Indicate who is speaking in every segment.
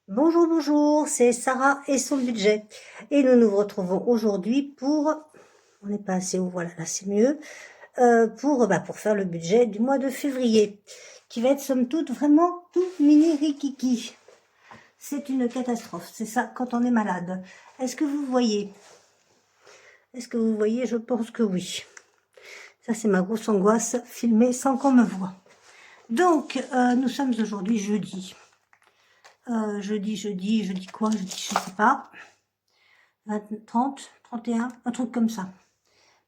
Speaker 1: Bonjour, bonjour, c'est Sarah et son budget. Et nous nous retrouvons aujourd'hui pour, on n'est pas assez haut, voilà, là c'est mieux, pour faire le budget du mois de février, qui va être somme toute vraiment tout mini rikiki. C'est une catastrophe, c'est ça quand on est malade. Est-ce que vous voyez? Est-ce que vous voyez? Je pense que oui. Ça c'est ma grosse angoisse, filmée sans qu'on me voie. Donc, nous sommes aujourd'hui jeudi. Jeudi quoi? Jeudi, je sais pas. 20, 30, 31, un truc comme ça.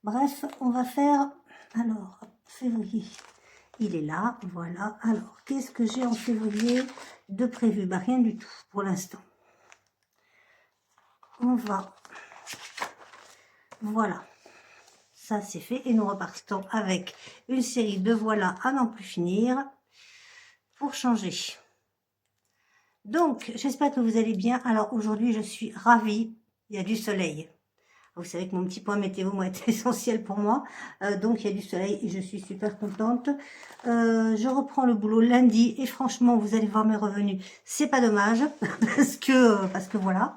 Speaker 1: Bref, on va faire, alors, février, il est là, voilà. Alors, qu'est-ce que j'ai en février de prévu? Bah, rien du tout, pour l'instant. On va, voilà, ça c'est fait. Et nous repartons avec une série de voilà à n'en plus finir pour changer. Donc, j'espère que vous allez bien. Alors, aujourd'hui, je suis ravie, il y a du soleil. Vous savez que mon petit point météo, moi, est essentiel pour moi. Donc, il y a du soleil et je suis super contente. Je reprends le boulot lundi et franchement, vous allez voir mes revenus. C'est pas dommage parce que voilà.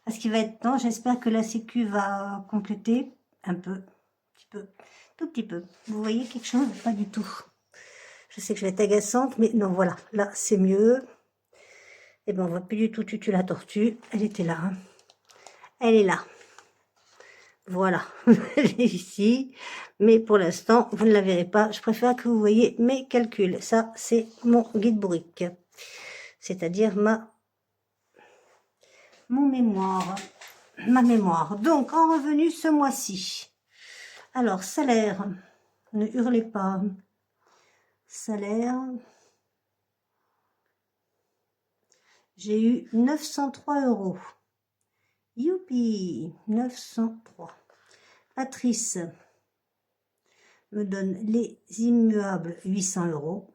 Speaker 1: Parce qu'il va être temps. J'espère que la Sécu va compléter un peu, petit peu, tout petit peu. Vous voyez quelque chose? Pas du tout. Je sais que je vais être agaçante, mais non, voilà. Là, c'est mieux. Et ben, on voit plus du tout tutu la tortue. Elle était là. Hein. Elle est là. Voilà, elle est ici, mais pour l'instant, vous ne la verrez pas. Je préfère que vous voyez mes calculs. Ça, c'est mon guide bourrique, c'est-à-dire mon mémoire, ma mémoire. Donc, en revenu ce mois-ci. Alors, salaire, ne hurlez pas. Salaire, j'ai eu 903 €. Youpi, 903. Patrice me donne les immuables 800 €.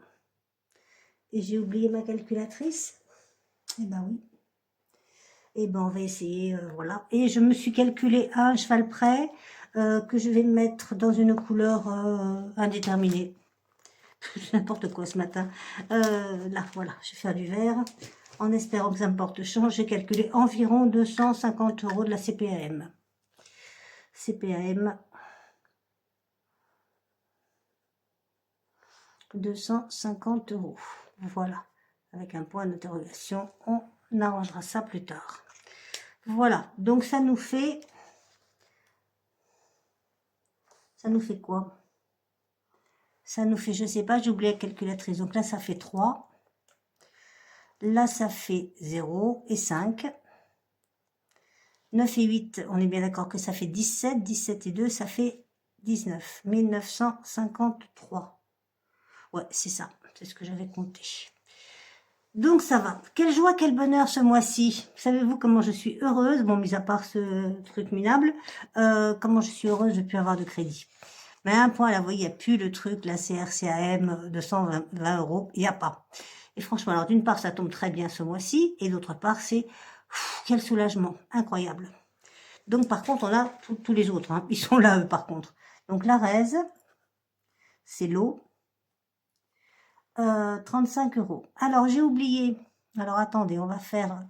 Speaker 1: Et j'ai oublié ma calculatrice. Eh ben oui. Eh ben on va essayer, voilà. Et je me suis calculé à un cheval près que je vais mettre dans une couleur indéterminée. N'importe quoi ce matin. Là, voilà, je vais faire du vert. En espérant que ça me porte chance, j'ai calculé environ 250 € de la CPAM. CPAM, 250 €. Voilà, avec un point d'interrogation, on arrangera ça plus tard. Voilà, donc ça nous fait quoi? Ça nous fait, je sais pas, j'ai oublié la calculatrice. Donc là, ça fait 3. Là, ça fait 0 et 5. 9 et 8, on est bien d'accord que ça fait 17. 17 et 2, ça fait 19. 1953. Ouais, c'est ça. C'est ce que j'avais compté. Donc ça va. Quelle joie, quel bonheur ce mois-ci. Savez-vous comment je suis heureuse, bon, mis à part ce truc minable, comment je suis heureuse de ne plus avoir de crédit. Mais à un point, là, vous voyez, il n'y a plus le truc, la CRCAM de 120 €, il n'y a pas. Et franchement, alors d'une part, ça tombe très bien ce mois-ci, et d'autre part, c'est quel soulagement, incroyable. Donc par contre, on a tous les autres, hein, ils sont là, eux, par contre. Donc la RES, c'est l'eau, 35 €. Alors j'ai oublié, alors attendez, on va faire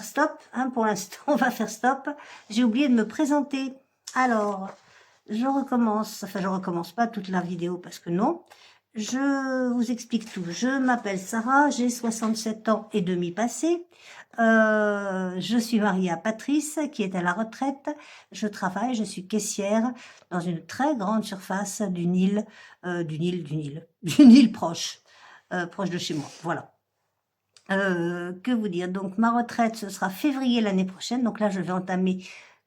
Speaker 1: stop, hein, pour l'instant, on va faire stop. J'ai oublié de me présenter. Alors, je recommence pas toute la vidéo parce que non. Je vous explique tout. Je m'appelle Sarah, j'ai 67 ans et demi passés. Je suis mariée à Patrice qui est à la retraite. Je travaille, je suis caissière dans une très grande surface d'une île, d'une île proche, proche de chez moi. Voilà. Que vous dire? Donc ma retraite, ce sera février l'année prochaine. Donc là,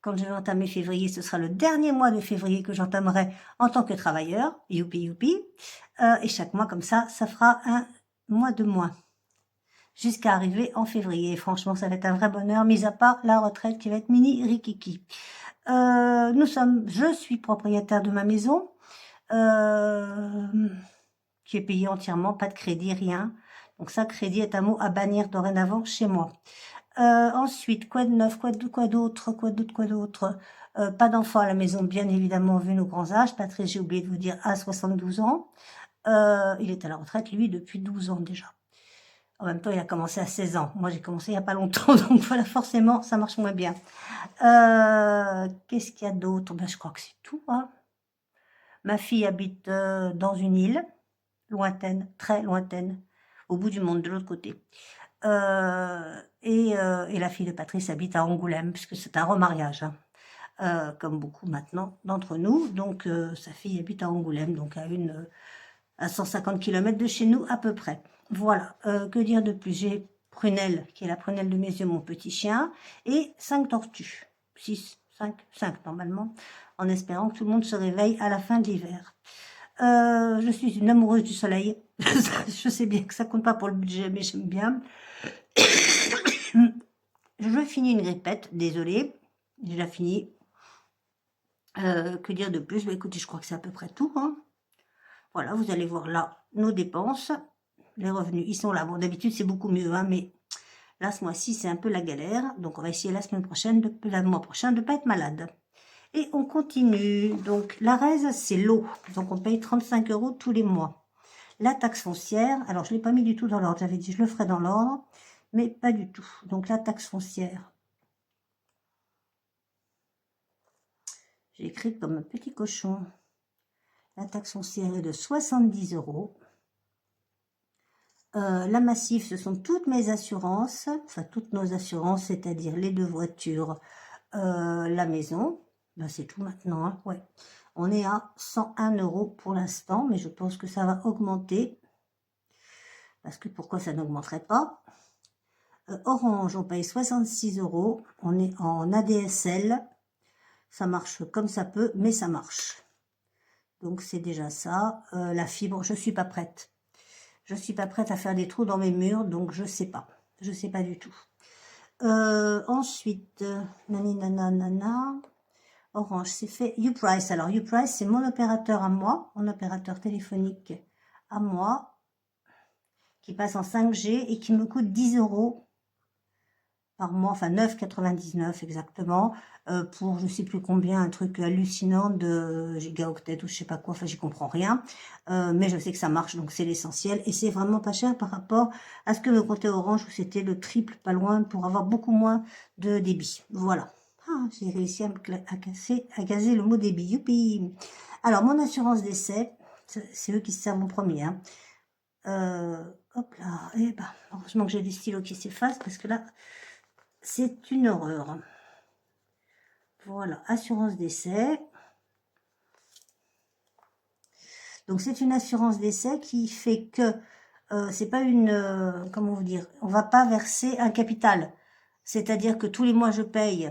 Speaker 1: quand je vais entamer février, ce sera le dernier mois de février que j'entamerai en tant que travailleur. Youpi, youpi. Et chaque mois comme ça fera un mois de moins. Jusqu'à arriver en février. Franchement, ça va être un vrai bonheur, mis à part la retraite qui va être mini rikiki. Je suis propriétaire de ma maison, qui est payée entièrement, pas de crédit, rien. Donc ça, crédit est un mot à bannir dorénavant chez moi. Ensuite, quoi de neuf, quoi d'autre, pas d'enfant à la maison, bien évidemment, vu nos grands âges. Patrice, j'ai oublié de vous dire, à 72 ans. Il est à la retraite, lui, depuis 12 ans déjà. En même temps, il a commencé à 16 ans. Moi, j'ai commencé il n'y a pas longtemps, donc voilà, forcément, ça marche moins bien. Qu'est-ce qu'il y a d'autre? Ben, je crois que c'est tout, hein. Ma fille habite dans une île, lointaine, très lointaine, au bout du monde, de l'autre côté. Et la fille de Patrice habite à Angoulême, puisque c'est un remariage, hein, comme beaucoup maintenant d'entre nous. Donc, sa fille habite à Angoulême, donc à 150 km de chez nous à peu près. Voilà, que dire de plus? J'ai Prunelle, qui est la prunelle de mes yeux, mon petit chien, et 5 tortues. 6, 5 normalement, en espérant que tout le monde se réveille à la fin de l'hiver. Je suis une amoureuse du soleil. Je sais bien que ça compte pas pour le budget, mais j'aime bien. Je finis une grippette, désolée. J'ai déjà fini. Que dire de plus? Bah, écoutez, je crois que c'est à peu près tout, hein. Voilà, vous allez voir là nos dépenses. Les revenus, ils sont là. Bon, d'habitude, c'est beaucoup mieux, hein, mais là, ce mois-ci, c'est un peu la galère. Donc, on va essayer le mois prochain, de ne pas être malade. Et on continue. Donc, la RES, c'est l'eau. Donc, on paye 35 € tous les mois. La taxe foncière, alors, je ne l'ai pas mis du tout dans l'ordre. J'avais dit, je le ferai dans l'ordre, mais pas du tout. Donc, la taxe foncière. J'ai écrit comme un petit cochon. La taxe foncière est de 70 €. La Massif, ce sont toutes mes assurances, enfin toutes nos assurances, c'est-à-dire les 2 voitures, la maison. Ben, c'est tout maintenant, hein, ouais. On est à 101 € pour l'instant, mais je pense que ça va augmenter. Parce que pourquoi ça n'augmenterait pas? Orange, on paye 66 €. On est en ADSL. Ça marche comme ça peut, mais ça marche. Donc c'est déjà ça. La fibre, je suis pas prête. Je suis pas prête à faire des trous dans mes murs, donc je sais pas. Je sais pas du tout. Ensuite, nana, Orange, c'est fait. Uprice. Alors, Uprice, c'est mon opérateur à moi, mon opérateur téléphonique à moi, qui passe en 5G et qui me coûte 10 € par mois, enfin 9,99 exactement, pour je sais plus combien, un truc hallucinant de gigaoctets ou je sais pas quoi, enfin j'y comprends rien, mais je sais que ça marche, donc c'est l'essentiel, et c'est vraiment pas cher par rapport à ce que me coûtait Orange, où c'était le triple, pas loin, pour avoir beaucoup moins de débit. Voilà. Ah, j'ai réussi à caser le mot débit, youpi. Alors, mon assurance décès, c'est eux qui se servent en premier, hein. Hop là, et ben, heureusement que j'ai des stylos qui s'effacent, parce que là, c'est une horreur. Voilà, assurance décès. Donc, c'est une assurance décès qui fait que c'est pas une... comment vous dire? On va pas verser un capital. C'est-à-dire que tous les mois, je paye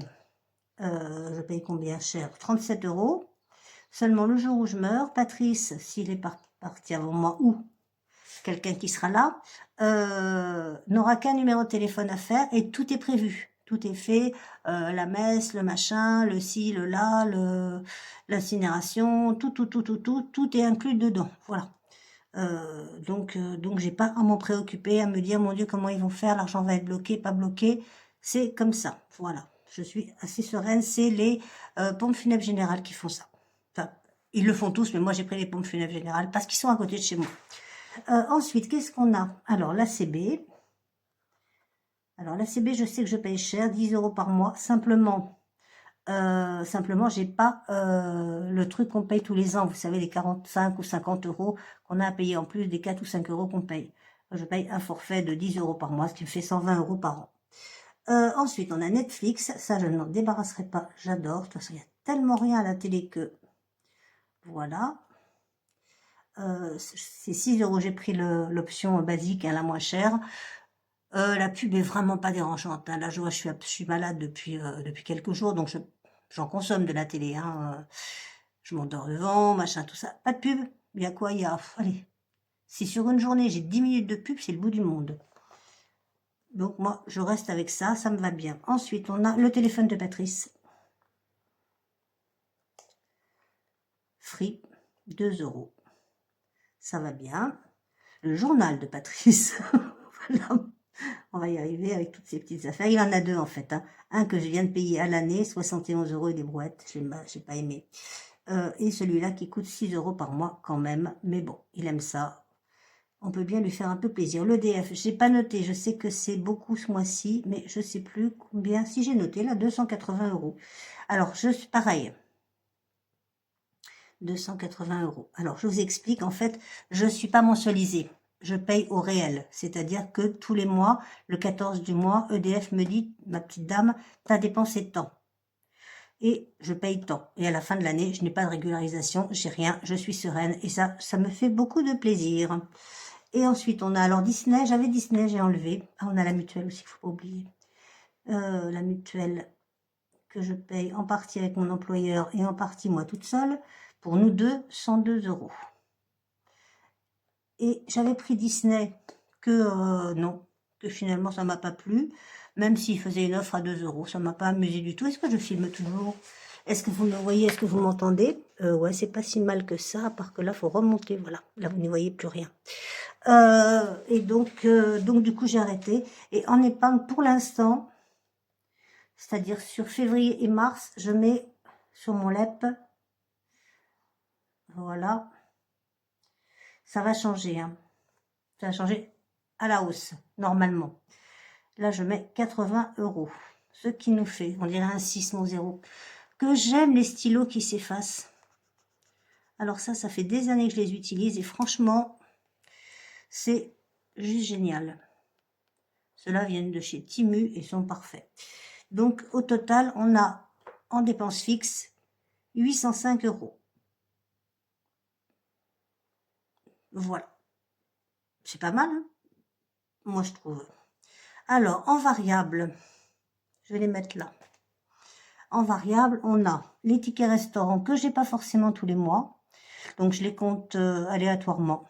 Speaker 1: combien cher? 37 €. Seulement, le jour où je meurs, Patrice, s'il est parti avant moi, ou quelqu'un qui sera là, n'aura qu'un numéro de téléphone à faire et tout est prévu. Tout est fait, la messe, le machin, le ci, le là, l'incinération, tout est inclus dedans. Voilà. Donc j'ai pas à m'en préoccuper, à me dire, mon Dieu, comment ils vont faire, l'argent va être bloqué, pas bloqué. C'est comme ça. Voilà. Je suis assez sereine. C'est les pompes funèbres générales qui font ça. Enfin, ils le font tous, mais moi j'ai pris les pompes funèbres générales parce qu'ils sont à côté de chez moi. Ensuite, qu'est-ce qu'on a? Alors, l'ACB. Alors, l'ACB, je sais que je paye cher, 10 € par mois. Simplement, j'ai pas le truc qu'on paye tous les ans. Vous savez, les 45 ou 50 € qu'on a à payer en plus des 4 ou 5 € qu'on paye. Je paye un forfait de 10 € par mois, ce qui me fait 120 € par an. Ensuite, on a Netflix. Ça, je ne m'en débarrasserai pas. J'adore. De toute façon, il y a tellement rien à la télé que... Voilà. C'est 6 €. J'ai pris l'option basique, hein, la moins chère. La pub est vraiment pas dérangeante, hein. Là, je vois, je suis malade depuis quelques jours, donc j'en consomme de la télé, hein. Je m'endors devant, machin, tout ça. Pas de pub. Il y a quoi? Allez. Si sur une journée, j'ai 10 minutes de pub, c'est le bout du monde. Donc, moi, je reste avec ça, ça me va bien. Ensuite, on a le téléphone de Patrice. Free, 2 €. Ça va bien. Le journal de Patrice. Voilà. On va y arriver avec toutes ces petites affaires. Il en a 2 en fait, hein. Un que je viens de payer à l'année, 71 € et des brouettes. J'ai pas aimé. Et celui-là qui coûte 6 € par mois quand même. Mais bon, il aime ça. On peut bien lui faire un peu plaisir. L'EDF, je n'ai pas noté. Je sais que c'est beaucoup ce mois-ci, mais je ne sais plus combien. Si j'ai noté, là, 280 €. Alors, pareil. 280 €. Alors, je vous explique. En fait, je ne suis pas mensualisée. Je paye au réel. C'est-à-dire que tous les mois, le 14 du mois, EDF me dit, ma petite dame, tu as dépensé tant. Et je paye tant. Et à la fin de l'année, je n'ai pas de régularisation, j'ai rien, je suis sereine. Et ça me fait beaucoup de plaisir. Et ensuite, on a alors Disney. J'avais Disney, j'ai enlevé. Ah, on a la mutuelle aussi, il ne faut pas oublier. La mutuelle que je paye en partie avec mon employeur et en partie moi toute seule. Pour nous deux, 102 €. Et j'avais pris Disney que non, que finalement ça m'a pas plu. Même s'il faisait une offre à 2 €, ça m'a pas amusé du tout. Est-ce que je filme toujours? Est-ce que vous me voyez? Est-ce que vous m'entendez? Ouais, c'est pas si mal que ça, à part que là, faut remonter. Voilà, là, vous n'y voyez plus rien. Et donc du coup, j'ai arrêté. Et en épargne, pour l'instant, c'est-à-dire sur février et mars, je mets sur mon LEP. Voilà. Ça va changer, hein. Ça va changer à la hausse, normalement. Là, je mets 80 €. Ce qui nous fait, on dirait un 6, mon 0. Que j'aime les stylos qui s'effacent. Alors ça fait des années que je les utilise et franchement, c'est juste génial. Ceux-là viennent de chez Temu et sont parfaits. Donc, au total, on a en dépenses fixes 805 €. Voilà. C'est pas mal, hein? Moi, je trouve. Alors, en variable, je vais les mettre là. En variable, on a les tickets restaurants que j'ai pas forcément tous les mois. Donc, je les compte aléatoirement.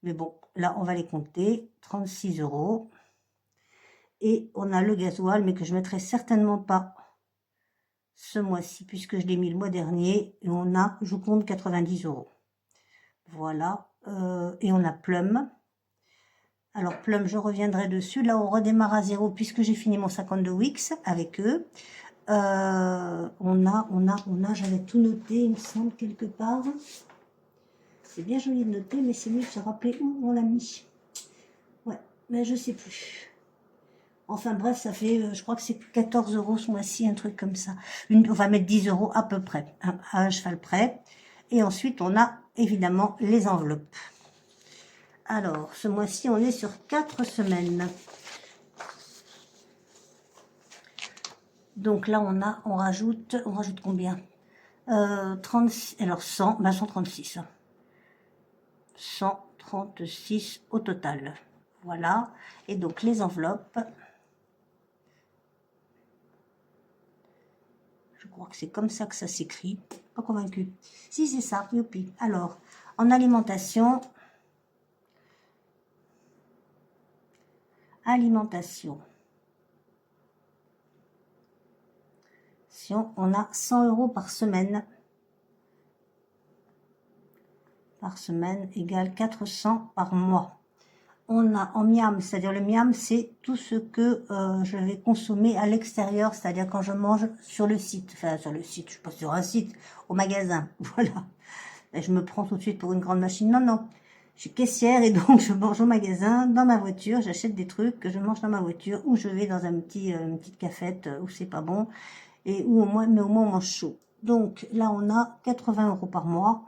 Speaker 1: Mais bon, là, on va les compter. 36 €. Et on a le gasoil, mais que je mettrai certainement pas ce mois-ci, puisque je l'ai mis le mois dernier. Et on a, je compte 90 €. Voilà. Et on a Plum. Alors, Plum, je reviendrai dessus. Là, on redémarre à 0, puisque j'ai fini mon 52 Wix avec eux. On a, j'avais tout noté, il me semble, quelque part. C'est bien joli de noter, mais c'est mieux de se rappeler où on l'a mis. Ouais, mais je sais plus. Enfin bref, ça fait, je crois que c'est 14 € ce mois-ci, un truc comme ça. On va mettre 10 € à peu près, à un cheval près. Et ensuite, on a évidemment les enveloppes. Alors, ce mois-ci, on est sur 4 semaines. Donc là, on rajoute combien 36, alors 100, 136. 136 au total. Voilà. Et donc, les enveloppes. Je crois que c'est comme ça que ça s'écrit. Pas convaincu. Si, c'est ça, youpi. Alors, en alimentation. Si on a 100 € par semaine. Par semaine égale 400 par mois. On a en miam, c'est-à-dire le miam, c'est tout ce que je vais consommer à l'extérieur, c'est-à-dire quand je mange sur le site. Enfin, sur le site, je ne suis pas sur un site, au magasin. Voilà. Et je me prends tout de suite pour une grande machine. Non, non. Je suis caissière et donc je mange au magasin, dans ma voiture. J'achète des trucs que je mange dans ma voiture ou je vais dans une petite cafette où c'est pas bon. Et où mais au moins on mange chaud. Donc là, on a 80 € par mois.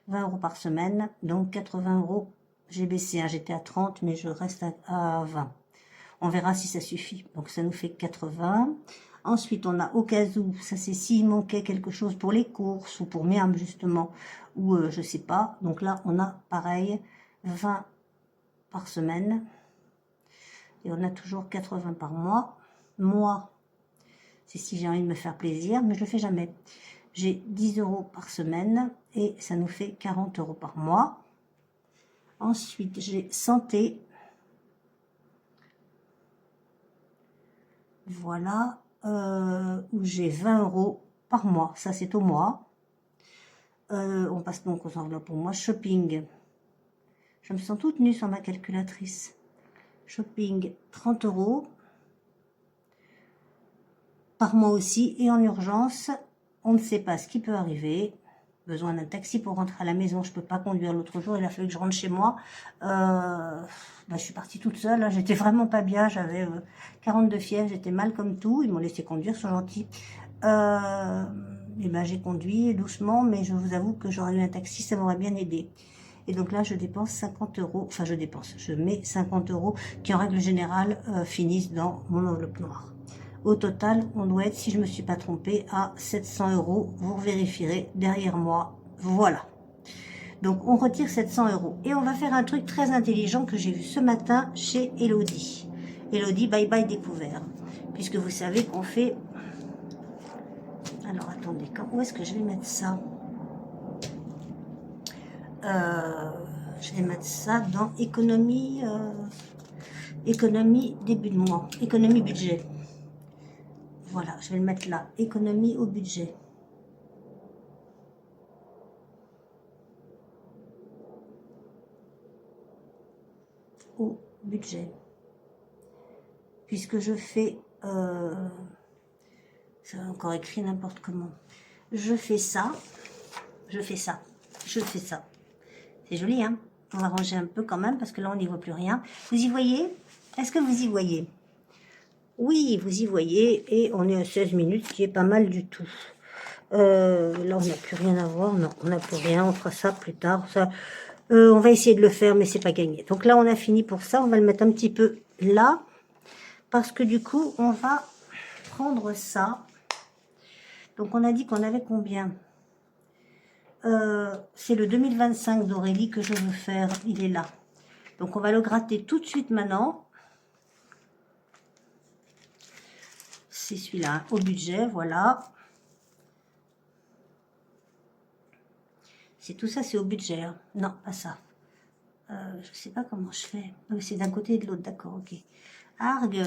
Speaker 1: 20 € par semaine, donc 80 €. J'ai baissé, hein, j'étais à 30, mais je reste à 20. On verra si ça suffit. Donc ça nous fait 80. Ensuite, on a au cas où, ça c'est s'il manquait quelque chose pour les courses ou pour Miam justement, ou je sais pas. Donc là, on a pareil, 20 par semaine. Et on a toujours 80 par mois. Moi, c'est si j'ai envie de me faire plaisir, mais je le fais jamais. J'ai 10 € par semaine et ça nous fait 40 € par mois. Ensuite, j'ai santé. Voilà, où j'ai 20 € par mois. Ça, c'est au mois. On passe donc aux enveloppes pour moi. Shopping. Je me sens toute nue sur ma calculatrice. Shopping, 30 € par mois aussi. Et en urgence, on ne sait pas ce qui peut arriver. besoin d'un taxi pour rentrer à la maison. Je peux pas conduire. L'autre jour, il a fallu que je rentre chez moi. Je suis partie toute seule. Hein. J'étais vraiment pas bien. J'avais 42 fièvres. J'étais mal comme tout. Ils m'ont laissé conduire, ils sont gentils. Et ben, j'ai conduit doucement, mais je vous avoue que j'aurais eu un taxi, ça m'aurait bien aidé. Et donc là, je dépense 50 euros. Enfin, je mets 50 euros qui, en règle générale, finissent dans mon enveloppe noire. Au total, on doit être, si je ne me suis pas trompée, à 700 euros. Vous vérifierez derrière moi. Voilà. Donc, on retire 700 euros. Et on va faire un truc très intelligent que j'ai vu ce matin chez Elodie. Elodie, bye bye découvert. Puisque vous savez qu'on fait... Alors, attendez, où est-ce que je vais mettre ça? Je vais mettre ça dans économie, économie début de mois, économie budget. Voilà, je vais le mettre là, économie au budget. Au budget. Puisque je fais, c'est encore écrit n'importe comment. Je fais ça, je fais ça, je fais ça. C'est joli, hein? On va ranger un peu quand même, parce que là, on n'y voit plus rien. Vous y voyez? Est-ce que vous y voyez? Oui, vous y voyez, et on est à 16 minutes, ce qui est pas mal du tout. Là, on n'a plus rien à voir. Non, on n'a plus rien. On fera ça plus tard. Ça, on va essayer de le faire, mais c'est pas gagné. Donc là, on a fini pour ça. On va le mettre un petit peu là, parce que du coup, on va prendre ça. Donc, on a dit qu'on avait combien? C'est le 2025 d'Aurélie que je veux faire. Il est là. Donc, on va le gratter tout de suite maintenant. C'est celui-là, hein, au budget, voilà. C'est tout ça, c'est au budget. Hein. Non, pas ça. Je sais pas comment je fais. C'est d'un côté et de l'autre, d'accord, ok. Argue.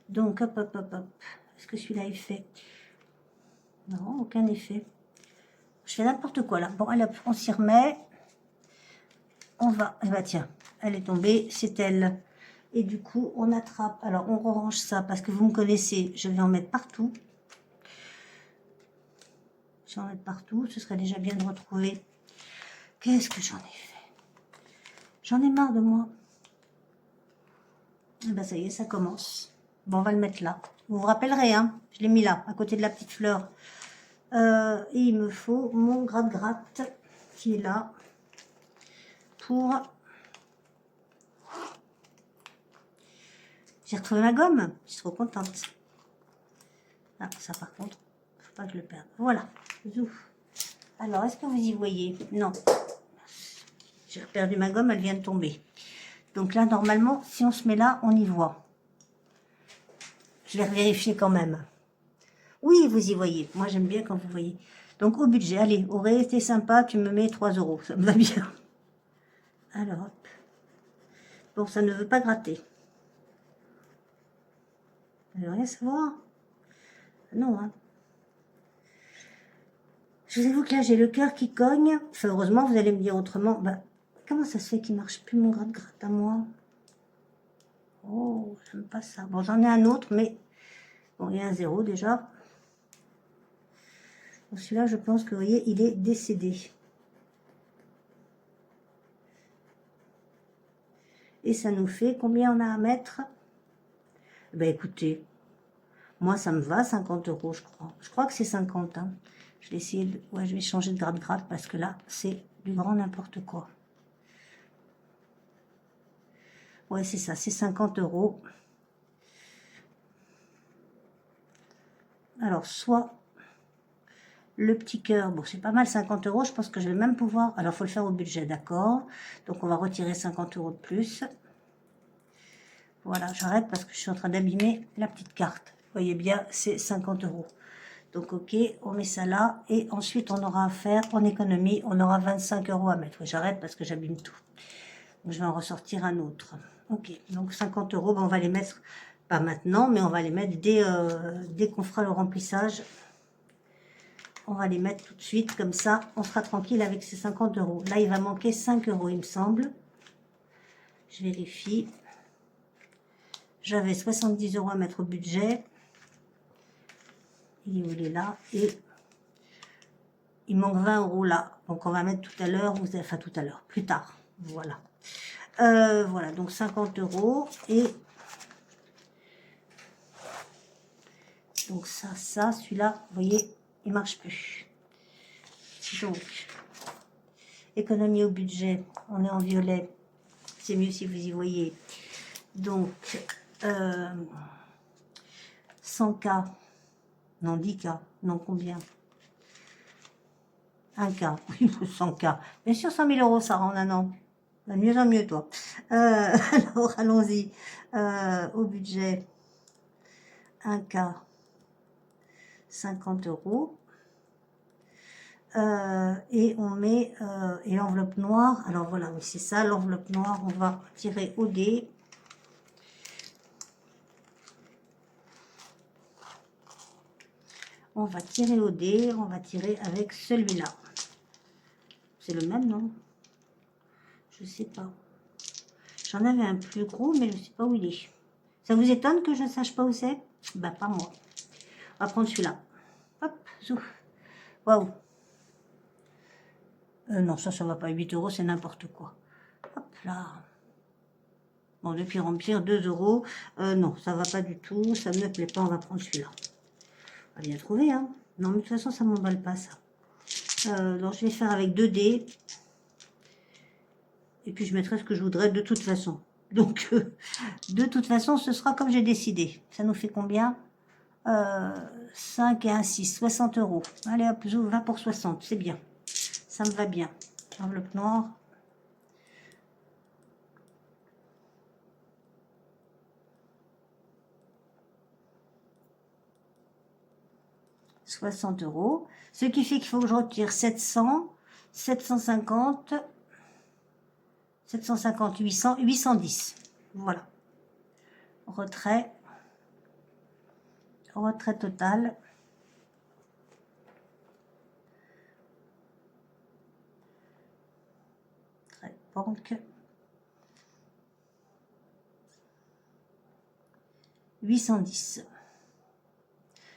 Speaker 1: Donc, hop, hop, hop, hop. Est-ce que celui-là est fait? Non, aucun effet. Je fais n'importe quoi, là. Bon, allez, on s'y remet. On va... Eh ben, tiens, elle est tombée, c'est elle. Et du coup, on attrape. Alors, on range ça, parce que vous me connaissez. Je vais en mettre partout. Je vais en mettre partout. Ce serait déjà bien de retrouver. Qu'est-ce que j'en ai fait? J'en ai marre de moi. Eh ben, ça y est, ça commence. Bon, on va le mettre là. Vous vous rappellerez, hein? Je l'ai mis là, à côté de la petite fleur. Et il me faut mon gratte-gratte qui est là pour... J'ai retrouvé ma gomme. Je suis trop contente. Ah, ça par contre, faut pas que je le perde. Voilà. Zouf. Alors, est-ce que vous y voyez? Non. J'ai perdu ma gomme, elle vient de tomber. Donc là, normalement, si on se met là, on y voit. Je vais vérifier quand même. Oui, vous y voyez. Moi, j'aime bien quand vous voyez. Donc, au budget, allez, aurait été sympa, tu me mets 3 euros. Ça me va bien. Alors, hop. Bon, ça ne veut pas gratter. Je veux rien savoir. Non, hein. Je vous avoue que là, j'ai le cœur qui cogne. Enfin, heureusement, vous allez me dire autrement. Bah, comment ça se fait qu'il ne marche plus mon gratte-gratte à moi? Oh, j'aime pas ça. Bon, j'en ai un autre, mais... Bon, il y a un 0 déjà. Celui-là, je pense que, vous voyez, il est décédé. Et ça nous fait... Combien on a à mettre? Ben, écoutez, moi, ça me va, 50 euros, je crois. Je crois que c'est 50, hein. Je vais essayer de... Ouais, je vais changer de gratte-gratte parce que là, c'est du grand n'importe quoi. Ouais, c'est ça, c'est 50 euros. Alors, soit le petit cœur, bon, c'est pas mal, 50 euros. Je pense que je vais même pouvoir... Alors, il faut le faire au budget, d'accord. Donc, on va retirer 50 euros de plus. Voilà, j'arrête parce que je suis en train d'abîmer la petite carte. Vous voyez bien, c'est 50 euros. Donc, ok, on met ça là. Et ensuite, on aura à faire, en économie, on aura 25 euros à mettre. J'arrête parce que j'abîme tout. Donc, je vais en ressortir un autre. Ok, donc 50 euros, ben, on va les mettre, pas maintenant, mais on va les mettre dès qu'on fera le remplissage. On va les mettre tout de suite, comme ça, on sera tranquille avec ces 50 euros. Là, il va manquer 5 euros, il me semble. Je vérifie. J'avais 70 euros à mettre au budget. Il est où? Il est là. Et il manque 20 € là. Donc, on va mettre tout à l'heure, enfin tout à l'heure, plus tard. Voilà. Voilà, donc 50 € et donc ça, celui-là, vous voyez, il marche plus. Donc, économie au budget, on est en violet, c'est mieux si vous y voyez. Donc, 100K, non 10K, non combien? 1K, oui, 100K. Bien sûr, 100 000 € ça rend un an. De mieux en mieux, toi. Alors, allons-y. Au budget, 1K, 50 €. Et on met et l'enveloppe noire. Alors voilà, oui, c'est ça, l'enveloppe noire. On va tirer au dé. On va tirer au dé. On va tirer avec celui-là. C'est le même, non? Je sais pas. J'en avais un plus gros, mais je sais pas où il est. Ça vous étonne que je ne sache pas où c'est? Bah, pas moi. On va prendre celui-là. Hop, zouf. Waouh. Non, ça va pas. 8 €, c'est n'importe quoi. Hop là. Bon, de pire en pire, 2 €. Non, ça va pas du tout. Ça ne me plaît pas. On va prendre celui-là. On va bien trouver, hein. Non, mais de toute façon, ça m'emballe pas, ça. Donc, je vais faire avec 2 dés. Et puis, je mettrai ce que je voudrais de toute façon. Donc, de toute façon, ce sera comme j'ai décidé. Ça nous fait combien 5 et 1, 6. 60 €. Allez, hop, 20 pour 60. C'est bien. Ça me va bien. Enveloppe noire. €. Ce qui fait qu'il faut que je retire 700, 750, 750, 800, 810. Voilà. Retrait. Retrait total. Retrait banque. 810.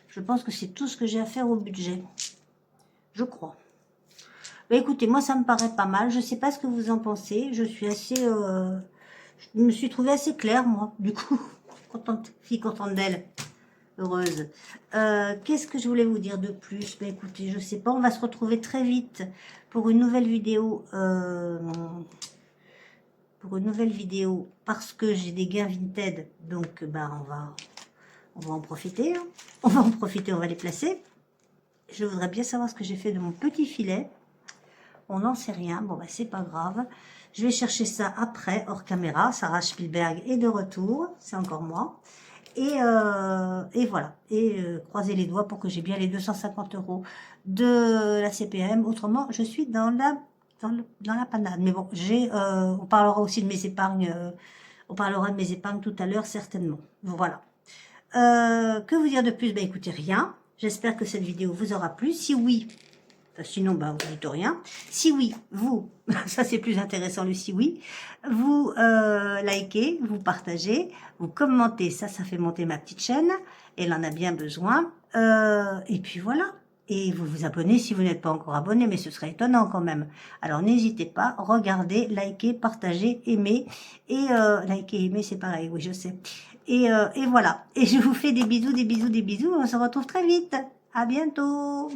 Speaker 1: Je pense que c'est tout ce que j'ai à faire au budget. Je crois. Bah, écoutez, moi, ça me paraît pas mal. Je ne sais pas ce que vous en pensez. Je suis assez... je me suis trouvée assez claire, moi. Du coup, contente, fille contente d'elle. Heureuse. Qu'est-ce que je voulais vous dire de plus? Bah, écoutez, je sais pas. On va se retrouver très vite pour une nouvelle vidéo. Parce que j'ai des gains Vinted. Donc, bah, on va en profiter. Hein. On va en profiter, on va les placer. Je voudrais bien savoir ce que j'ai fait de mon petit filet. On n'en sait rien. Bon, bah, c'est pas grave. Je vais chercher ça après, hors caméra. Sarah Spielberg est de retour. C'est encore moi. Et voilà. Et croisez les doigts pour que j'ai bien les 250 € de la CPM. Autrement, je suis dans la panade. Mais bon, on parlera aussi de mes épargnes. On parlera de mes épargnes tout à l'heure, certainement. Voilà. Que vous dire de plus? Bah, écoutez, rien. J'espère que cette vidéo vous aura plu. Si oui, sinon, bah, vous dites rien. Si oui, vous, ça c'est plus intéressant le si oui, vous likez, vous partagez, vous commentez, ça fait monter ma petite chaîne. Elle en a bien besoin. Et puis voilà. Et vous vous abonnez si vous n'êtes pas encore abonné, mais ce serait étonnant quand même. Alors n'hésitez pas, regardez, likez, partagez, aimez. Et liker, aimer, c'est pareil, oui je sais. Et voilà. Et je vous fais des bisous, des bisous, des bisous. On se retrouve très vite. À bientôt.